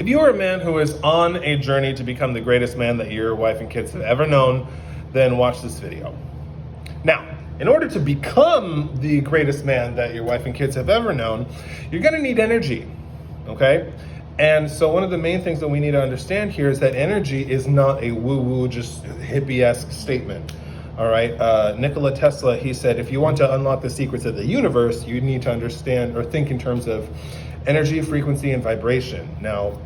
If you are a man who is on a journey to become the greatest man that your wife and kids have ever known, then watch this video. Now, in order to become the greatest man that your wife and kids have ever known, you're gonna need energy, okay? And so one of the main things that we need to understand here is that energy is not a woo-woo, just hippie-esque statement, all right? Nikola Tesla, he said, if you want to unlock the secrets of the universe, you need to understand or think in terms of energy, frequency, and vibration. Now,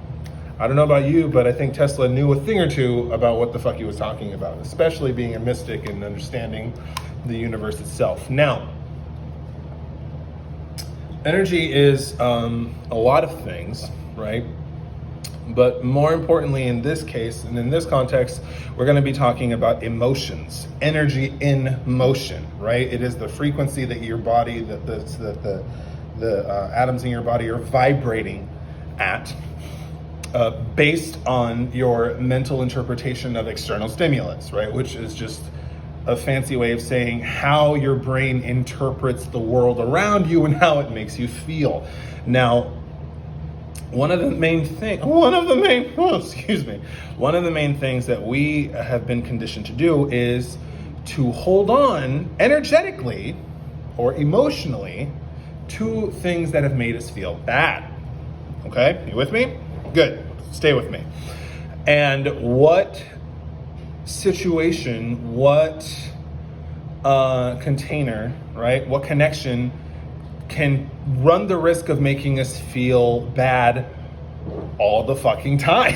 I don't know about you, but I think Tesla knew a thing or two about what the fuck he was talking about, especially being a mystic and understanding the universe itself. Now, energy is a lot of things, right? But more importantly in this case, and in this context, we're going to be talking about emotions, energy in motion, right? It is the frequency that your body, that the atoms in your body are vibrating at, based on your mental interpretation of external stimulus, right? Which is just a fancy way of saying how your brain interprets the world around you and how it makes you feel. Now, one of the main things that we have been conditioned to do is to hold on energetically or emotionally to things that have made us feel bad. Okay, you with me? Good, stay with me. And what situation, what container, right? What connection can run the risk of making us feel bad all the fucking time?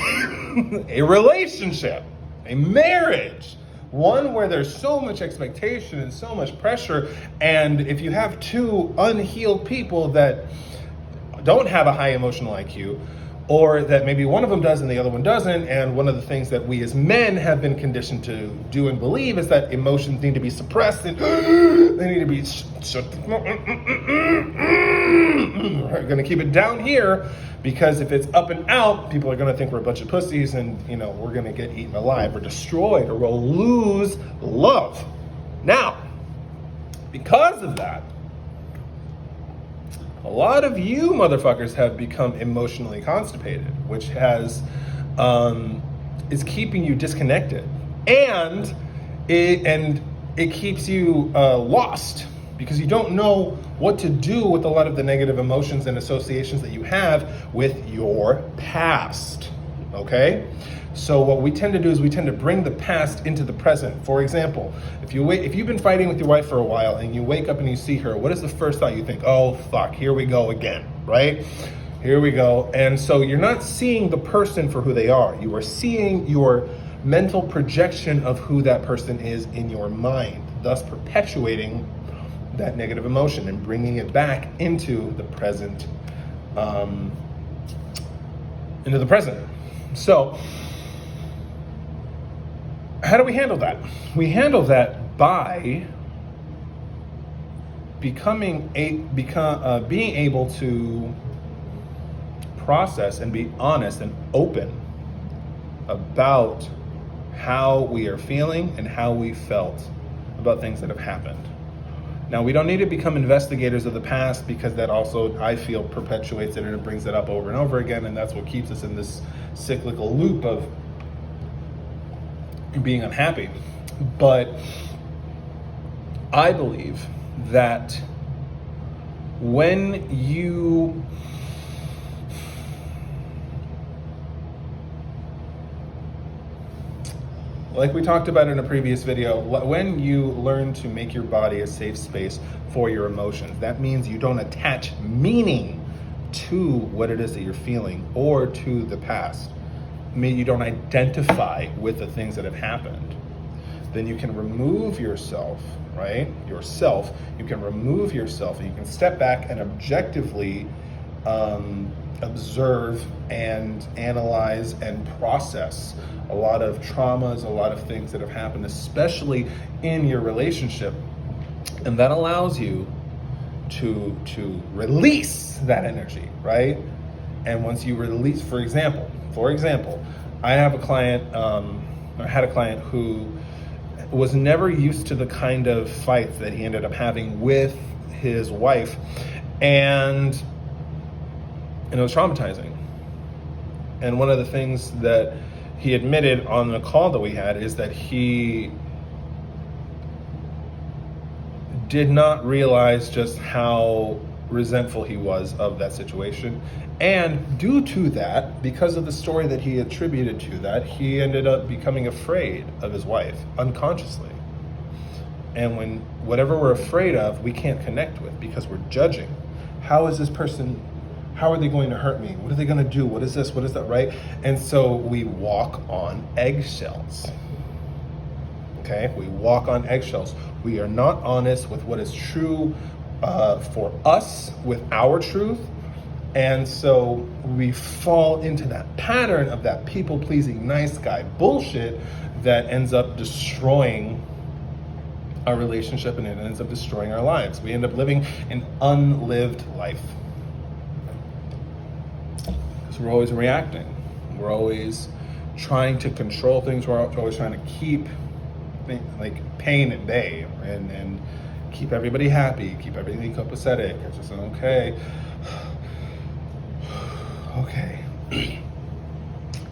A relationship, a marriage, one where there's so much expectation and so much pressure. And if you have two unhealed people that don't have a high emotional IQ, or that maybe one of them does and the other one doesn't, and one of the things that we as men have been conditioned to do and believe is that emotions need to be suppressed and they need to be we're gonna keep it down here, because if it's up and out, people are gonna think we're a bunch of pussies and, you know, we're gonna get eaten alive or destroyed, or we'll lose love. Now, because of that, a lot of you motherfuckers have become emotionally constipated, which has is keeping you disconnected, and it keeps you lost, because you don't know what to do with a lot of the negative emotions and associations that you have with your past. Okay? So what we tend to do is we tend to bring the past into the present. For example, if you've been fighting with your wife for a while and you wake up and you see her, what is the first thought you think? Oh, fuck, here we go again, right? Here we go. And so you're not seeing the person for who they are. You are seeing your mental projection of who that person is in your mind, thus perpetuating that negative emotion and bringing it back into the present, So, how do we handle that? We handle that by being able to process and be honest and open about how we are feeling and how we felt about things that have happened. Now, we don't need to become investigators of the past, because that also, I feel, perpetuates it and it brings it up over and over again, and that's what keeps us in this cyclical loop of being unhappy. But I believe that when you like we talked about in a previous video, when you learn to make your body a safe space for your emotions, that means you don't attach meaning to what it is that you're feeling or to the past. You don't identify with the things that have happened. Then you can remove yourself, right? You can remove yourself and you can step back and objectively observe and analyze and process a lot of traumas, a lot of things that have happened, especially in your relationship. And that allows you to release that energy, right? And once you release, for example, I have a client, I had a client who was never used to the kind of fights that he ended up having with his wife, and it was traumatizing. And one of the things that he admitted on the call that we had is that he did not realize just how resentful he was of that situation. And due to that, because of the story that he attributed to that, he ended up becoming afraid of his wife unconsciously. And when whatever we're afraid of, we can't connect with because we're judging. How is this person, how are they going to hurt me? What are they going to do? What is this? What is that, right? And so we walk on eggshells. Okay? We walk on eggshells. We are not honest with what is true for us, with our truth. And so we fall into that pattern of that people-pleasing nice guy bullshit that ends up destroying our relationship, and it ends up destroying our lives. We end up living an unlived life. Because we're always reacting. We're always trying to control things. We're always trying to keep pain at bay and keep everybody happy, keep everything copacetic. It's just okay. Okay.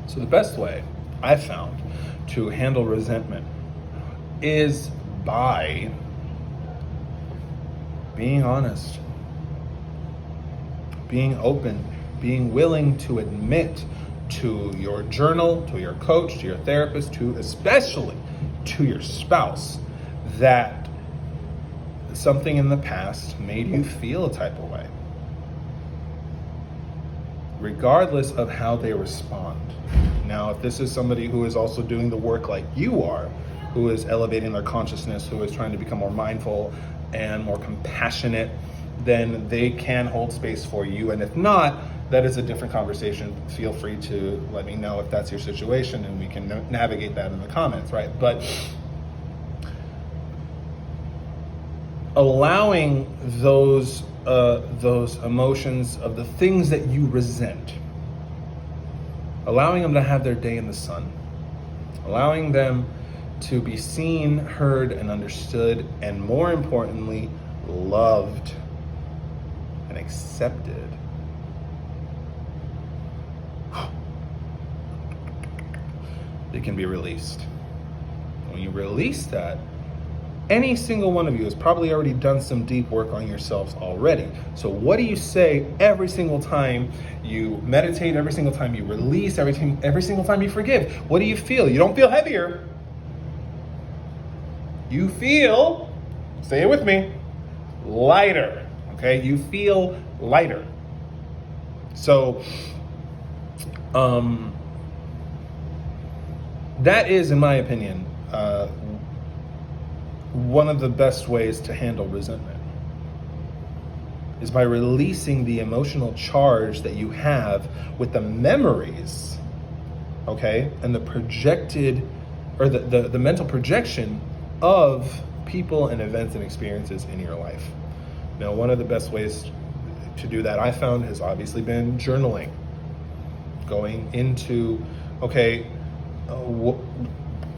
So the best way I've found to handle resentment is by being honest, being open, being willing to admit to your journal, to your coach, to your therapist, to especially to your spouse, that something in the past made you feel a type of way, regardless of how they respond. Now, if this is somebody who is also doing the work like you are, who is elevating their consciousness, who is trying to become more mindful and more compassionate, then they can hold space for you. And if not, that is a different conversation. Feel free to let me know if that's your situation, and we can navigate that in the comments, right? But allowing those emotions of the things that you resent, allowing them to have their day in the sun, allowing them to be seen, heard, and understood, and more importantly, loved and accepted. It can be released. When you release that, any single one of you has probably already done some deep work on yourselves already. So what do you say every single time you meditate, every single time you release, every single time you forgive? What do you feel? You don't feel heavier. You feel, say it with me, lighter, okay? You feel lighter. So, that is, in my opinion, one of the best ways to handle resentment is by releasing the emotional charge that you have with the memories, okay, and the projected, or the mental projection of people and events and experiences in your life. Now, one of the best ways to do that, I found, has obviously been journaling. Going into, okay,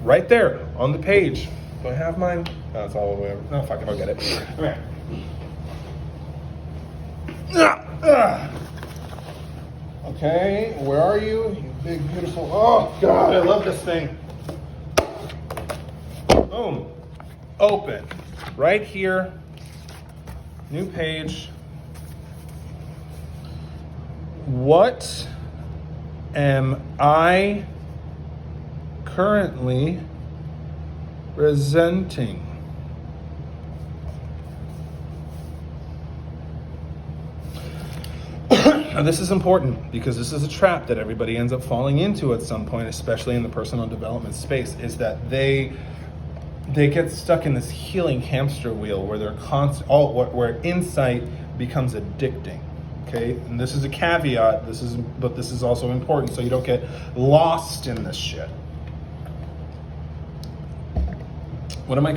right there on the page. Do I have mine? No, it's all the way over. No, fuck it, I'll get it. Okay. Okay, where are you? You big, beautiful, oh God, I love this thing. Boom. Open. Right here. New page. What am I currently resenting? Now, this is important because this is a trap that everybody ends up falling into at some point, especially in the personal development space, is that they get stuck in this healing hamster wheel where they're where insight becomes addicting. Okay, and this is a caveat. But this is also important, so you don't get lost in this shit. What am I?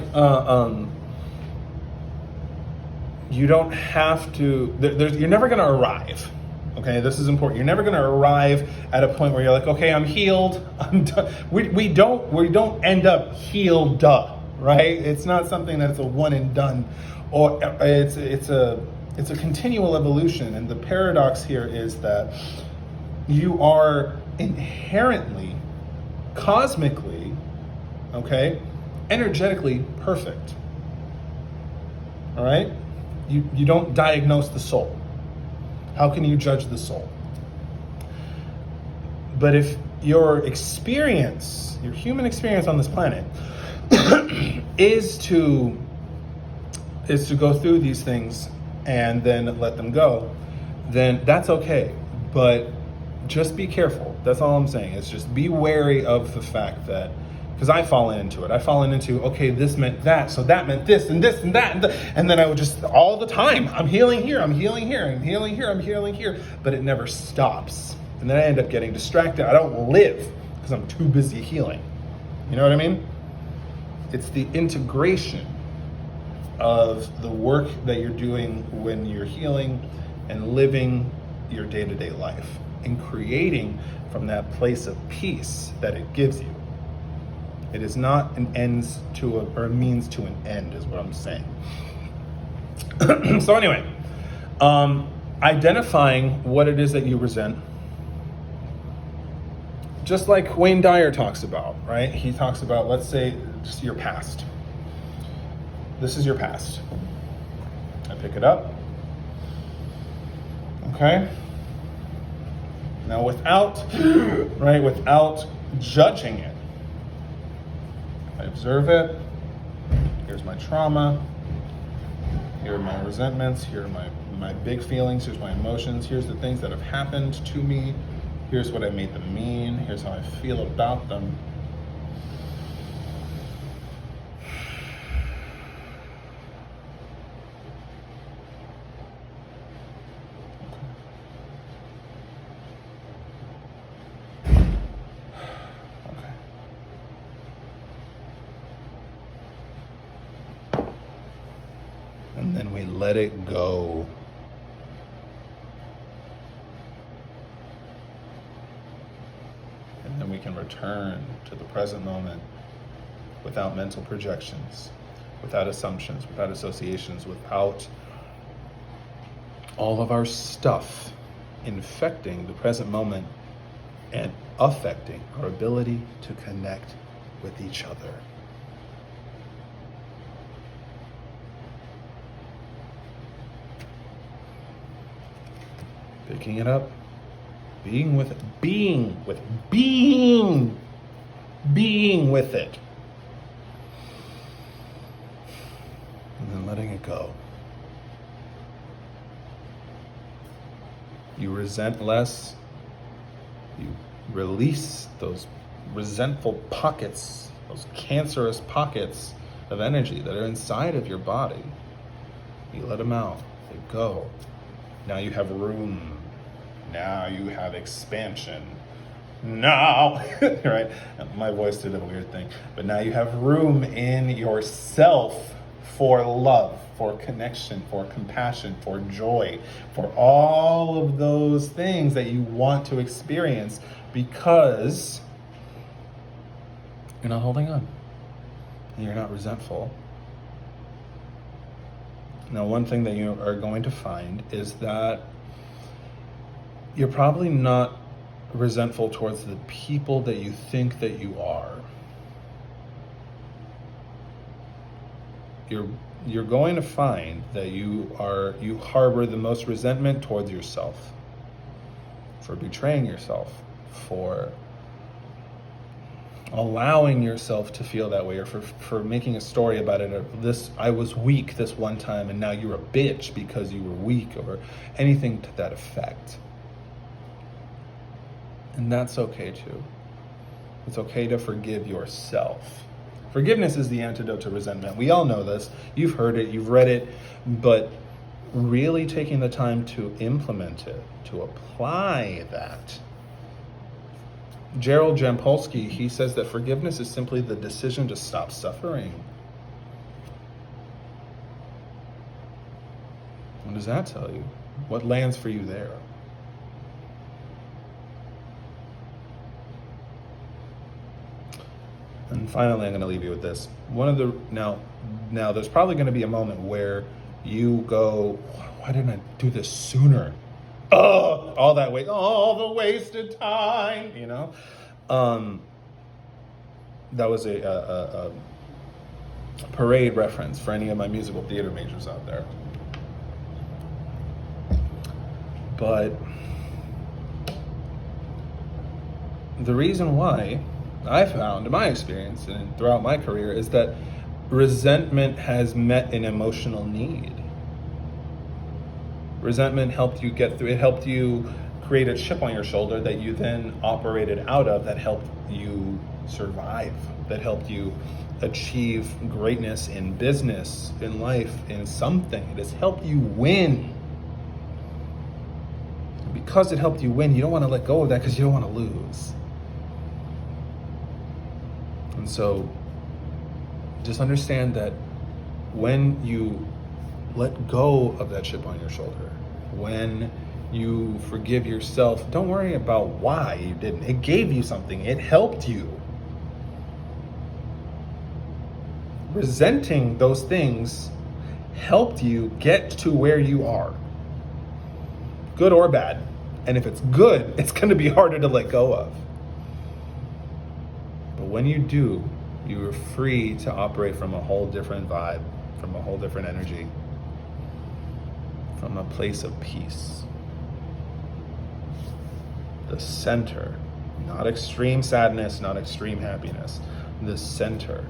You don't have to. You're never going to arrive. Okay, this is important. You're never going to arrive at a point where you're like, okay, I'm healed. I'm done. We don't end up healed, right? It's not something that's a one and done, or it's a continual evolution. And the paradox here is that you are inherently, cosmically, okay, energetically perfect. All right? You don't diagnose the soul. How can you judge the soul? But if your experience, your human experience on this planet, is to go through these things and then let them go, then that's okay. But just be careful. That's all I'm saying. It's just be wary of the fact that, because I fall into it. I fall into, okay, this meant that, so that meant this and this and that, and then I would just all the time, I'm healing here, I'm healing here, I'm healing here, I'm healing here, but it never stops. And then I end up getting distracted. I don't live because I'm too busy healing. You know what I mean? It's the integration of the work that you're doing when you're healing and living your day-to-day life and creating from that place of peace that it gives you. It is not an ends to or a means to an end, is what I'm saying. So anyway, identifying what it is that you resent, just like Wayne Dyer talks about, right? He talks about, let's say, just your past. This is your past. I pick it up. Okay? Now without judging it, I observe it. Here's my trauma. Here are my resentments. Here are my big feelings. Here's my emotions. Here's the things that have happened to me. Here's what I made them mean. Here's how I feel about them. And then we let it go. And then we can return to the present moment without mental projections, without assumptions, without associations, without all of our stuff infecting the present moment and affecting our ability to connect with each other. Picking it up, being with it, being with it, and then letting it go. You resent less, you release those resentful pockets, those cancerous pockets of energy that are inside of your body. You let them out, they go. Now you have room. Now you have expansion. Now, right? My voice did a weird thing. But now you have room in yourself for love, for connection, for compassion, for joy, for all of those things that you want to experience because you're not holding on. And you're not resentful. Now, one thing that you are going to find is that you're probably not resentful towards the people that you think that you are. You're going to find that you harbor the most resentment towards yourself for betraying yourself, for allowing yourself to feel that way, or for making a story about it, or I was weak this one time and now you're a bitch because you were weak, or anything to that effect. And that's okay too. It's okay to forgive yourself. Forgiveness is the antidote to resentment. We all know this. You've heard it, you've read it, but really taking the time to implement it, to apply that. Gerald Jampolsky, he says that forgiveness is simply the decision to stop suffering. What does that tell you? What lands for you there? And finally, I'm going to leave you with this. Now, there's probably going to be a moment where you go, why didn't I do this sooner? oh, all that waste, all the wasted time, you know? That was a parade reference for any of my musical theater majors out there. But the reason why I found in my experience and throughout my career is that resentment has met an emotional need. Resentment helped you get through, it helped you create a chip on your shoulder that you then operated out of, that helped you survive, that helped you achieve greatness in business, in life, in something. It has helped you win. Because it helped you win, you don't want to let go of that because you don't want to lose. And so just understand that when you let go of that chip on your shoulder, when you forgive yourself, don't worry about why you didn't. It gave you something. It helped you. Resenting those things helped you get to where you are. Good or bad. And if it's good, it's going to be harder to let go of. But when you do, you are free to operate from a whole different vibe, from a whole different energy, from a place of peace. The center, not extreme sadness, not extreme happiness. The center.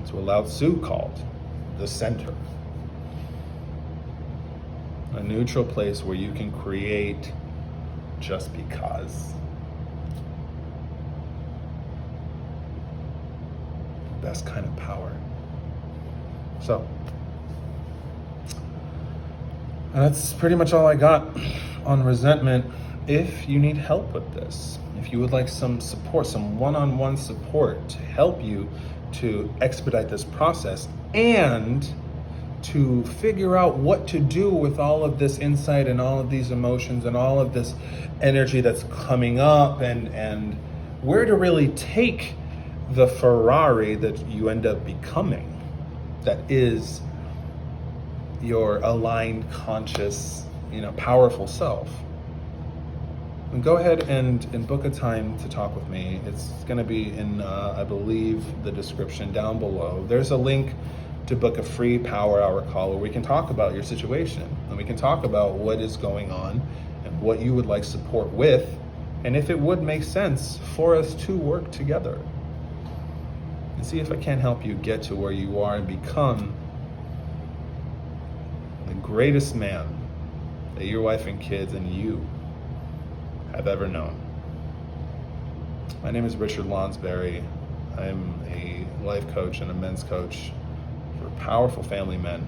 It's what Lao Tzu called the center. A neutral place where you can create just because. Best kind of power. So, that's pretty much all I got on resentment. If you need help with this, if you would like some support, some one-on-one support to help you to expedite this process and to figure out what to do with all of this insight and all of these emotions and all of this energy that's coming up, and where to really take the Ferrari that you end up becoming, that is your aligned, conscious, powerful self, and go ahead and book a time to talk with me. It's going to be in, I believe, the description down below. There's a link to book a free Power Hour call where we can talk about your situation and we can talk about what is going on and what you would like support with, and if it would make sense for us to work together and see if I can help you get to where you are and become the greatest man that your wife and kids and you have ever known. My name is Richard Lonsberry. I'm a life coach and a men's coach for powerful family men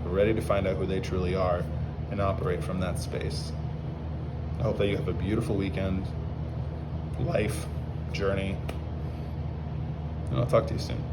who are ready to find out who they truly are and operate from that space. I hope that you have a beautiful weekend, life, journey, and I'll talk to you soon.